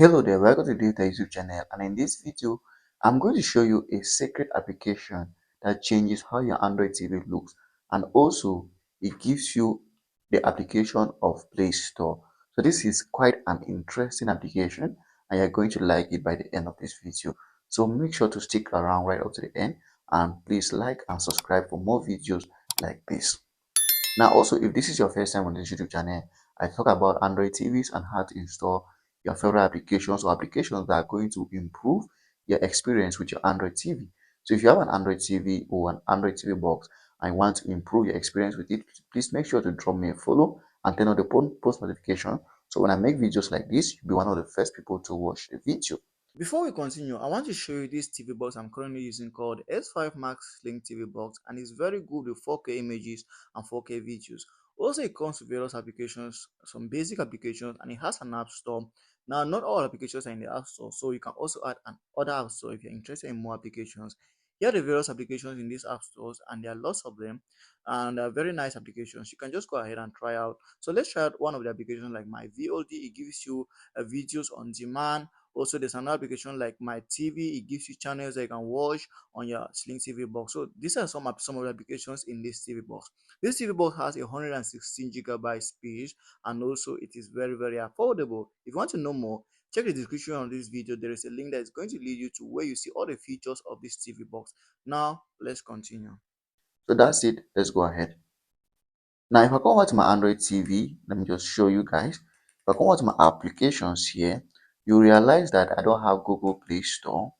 Hello there, welcome to DaveTech YouTube channel, and in this video I'm going to show you a secret application that changes how your Android TV looks, and also it gives you the application of Play Store. So this is quite an interesting application and you're going to like it by the end of this video. So make sure to stick around right up to the end, and please like and subscribe for more videos like this. Now, also, if this is your first time on this YouTube channel, I talk about Android TVs and how to install your favorite applications or applications that are going to improve your experience with your Android TV. So if you have an Android TV or an Android TV box and you want to improve your experience with it, please make sure to drop me a follow and turn on the post notification. So when I make videos like this, you'll be one of the first people to watch the video. Before we continue, I want to show you this TV box I'm currently using called S5 Max Sling TV Box, and it's very good with 4K images and 4K videos. Also, it comes with various applications, some basic applications, and it has an app store. Now, not all applications are in the app store, so you can also add an other app store if you're interested in more applications. Here are the various applications in these app stores, and there are lots of them, and they're very nice applications. You can just go ahead and try out. So let's try out one of the applications like my VOD. It gives you videos on demand. Also, there's another application like my TV. It gives you channels that you can watch on your Sling TV box. So these are some of the applications in this TV box. This TV box has a 116 GB space, and also it is very affordable. If you want to know more, check the description of this video. There is a link that is going to lead you to where you see all the features of this TV box. Now let's continue. So that's it. Let's go ahead. Now, if I come over to my Android TV, let me just show you guys. If I come over to my applications here, you realize that I don't have Google Play Store.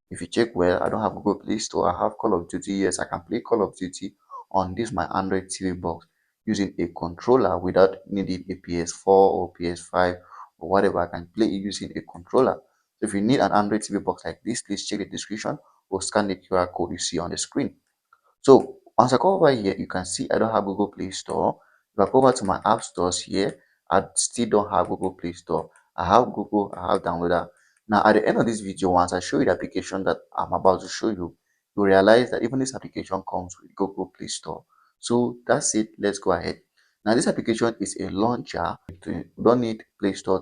If you check well, I don't have Google Play Store. I have Call of Duty. Yes, I can play Call of Duty on this my Android TV box using a controller without needing a PS4 or PS5 or whatever. I can play it using a controller. So if you need an Android TV box like this, please check the description or scan the QR code you see on the screen. So once I go over here, you can see I don't have Google Play Store. If I go over to my app stores here, I still don't have Google Play Store. I have Google, I have downloader. Now at the end of this video, once I show you the application that I'm about to show you, you realize that even this application comes with Google Play Store. So that's it. Let's go ahead. Now this application is a launcher. You don't need Play Store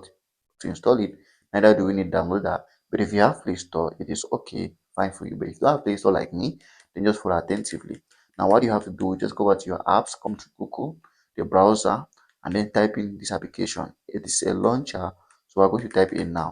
to install it. Neither do we need downloader. But if you have Play Store, it is okay, fine for you. But if you don't have Play Store like me, then just follow attentively. Now what you have to do, just go over to your apps, come to Google, the browser, and then type in this application. It is a launcher, so we're going to type in now.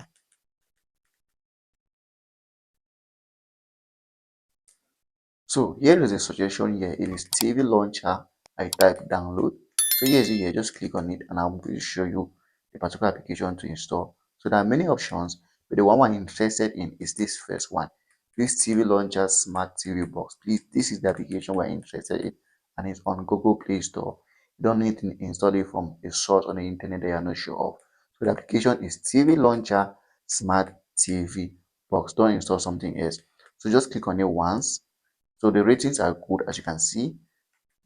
So here is a suggestion here. It is TV launcher. I type download. So here's it here. Just click on it, and I'm going to show you the particular application to install. So there are many options, but the one I'm interested in is this first one. This TV launcher smart TV box. Please, this is the application we're interested in, and it's on Google Play Store. You don't need to install it from a source on the internet that you're not sure of. So the application is TV launcher smart TV box. Don't install something else. So just click on it once. So the ratings are good, as you can see.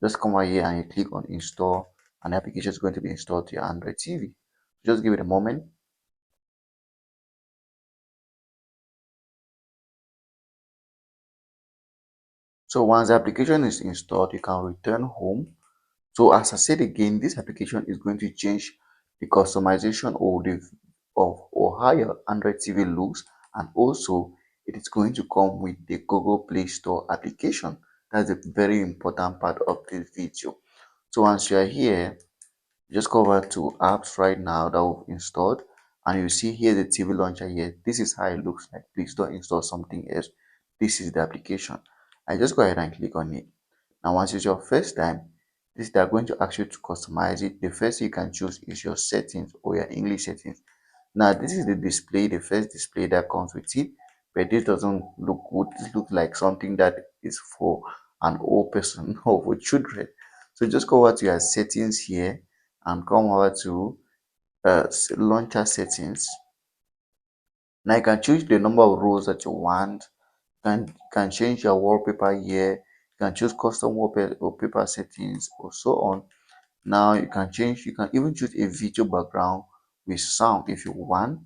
Just come over here and you click on install, and the application is going to be installed to your Android TV. Just give it a moment. So once the application is installed, you can return home. So as I said again, this application is going to change the customization or the or how your Android TV looks, and also it is going to come with the Google Play Store application. That's a very important part of this video. So once you are here, just go over to apps right now that we've installed, and you see here the TV launcher here. This is how it looks like. Please don't install something else. This is the application. I just go ahead and click on it. Now once it's your first time, they're going to ask you to customize it. The first thing you can choose is your settings or your English settings. Now this is the display, the first display that comes with it, but this doesn't look good. This looks like something that is for an old person or for children. So just go over to your settings here and come over to launcher settings. Now you can choose the number of rows that you want. You can change your wallpaper here. You can choose custom wallpaper settings or so on. Now you can even choose a video background with sound if you want.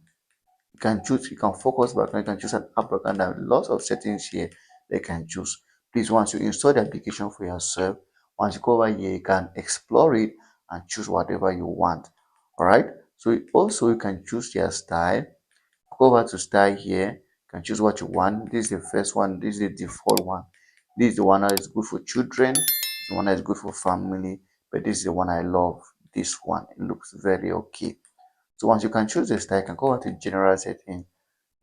You can focus background, you can choose an app background. There are lots of settings here they can choose. Please, once you install the application for yourself, once you go over here, you can explore it and choose whatever you want. All right. So also you can choose your style. Go over to style here. You can choose what you want. This is the first one. This is the default one. This is the one that is good for children. This is the one that is good for family. But this is the one I love. This one. It looks very okay. So once you can choose the style, you can go over to general setting.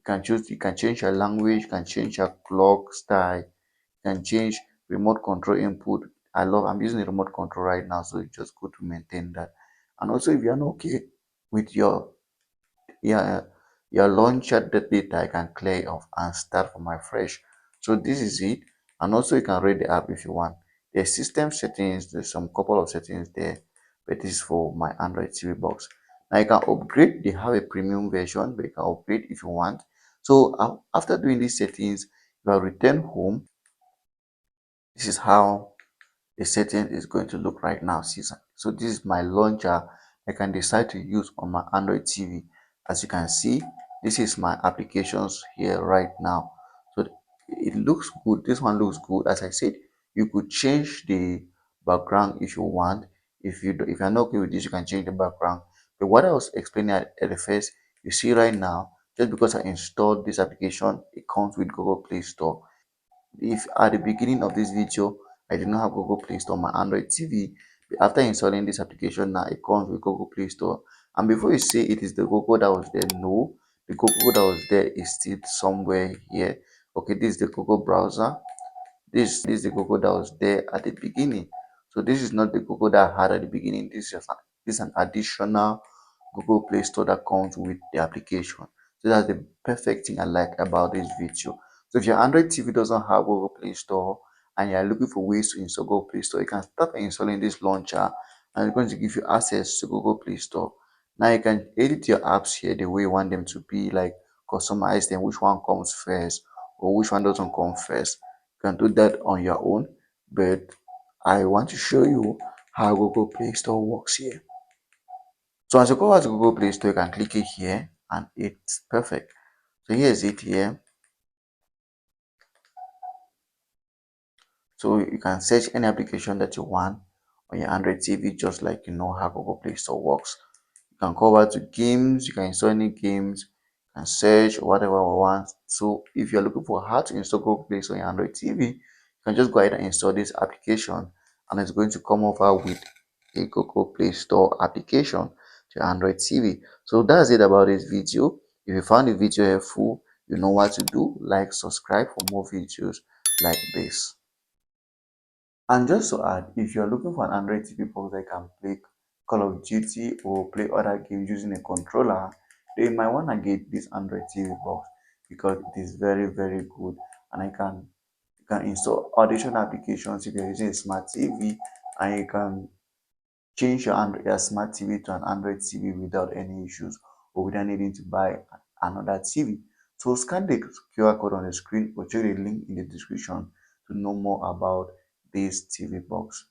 You can change your language, you can change your clock style, you can change remote control input. I'm using the remote control right now, so it's just good to maintain that. And also if you're not okay with your your launcher data, I can clear it off and start from my fresh. So this is it. And also you can rate the app if you want. There's system settings, there's some couple of settings there, but this is for my Android TV box. Now you can upgrade. They have a premium version, but you can upgrade if you want. So after doing these settings, if I return home, this is how the setting is going to look right now. So this is my launcher I can decide to use on my Android TV. As you can see, this is my applications here right now. So it looks good. This one looks good. As I said, you could change the background if you want. If you're not okay with this, you can change the background. But what I was explaining at the first, you see right now, just because I installed this application, it comes with Google Play Store. If at the beginning of this video I did not have Google Play Store on my Android TV, but after installing this application now it comes with Google Play Store. And before you say it is the Google that was there, no, the Google that was there is still somewhere here. Okay, this is the Google browser. This is the Google that was there at the beginning. So this is not the Google that I had at the beginning. This is an additional Google Play Store that comes with the application. So that's the perfect thing I like about this video. So if your Android TV doesn't have Google Play Store and you're looking for ways to install Google Play Store, you can start by installing this launcher and it's going to give you access to Google Play Store. Now you can edit your apps here the way you want them to be, like customize them, which one comes first or which one doesn't come first. You can do that on your own, but I want to show you how Google Play Store works here. So as you go over to Google Play Store, you can click it here and it's perfect. So here's it here. So you can search any application that you want on your Android TV, just like you know how Google Play Store works. You can go over to games, you can install any games, you can search whatever you want. So if you're looking for how to install Google Play Store on your Android TV, you can just go ahead and install this application and it's going to come over with a Google Play Store application to your Android TV. So that's it about this video. If you found the video helpful, you know what to do. Like, subscribe for more videos like this. And just to add, if you're looking for an Android TV box that can play Call of Duty or play other games using a controller, then you might want to get this Android TV box because it is very, very good. And you can install additional applications if you're using a smart TV, and you can change your smart TV to an Android TV without any issues or without needing to buy another TV. So scan the QR code on the screen or check the link in the description to know more about this TV box.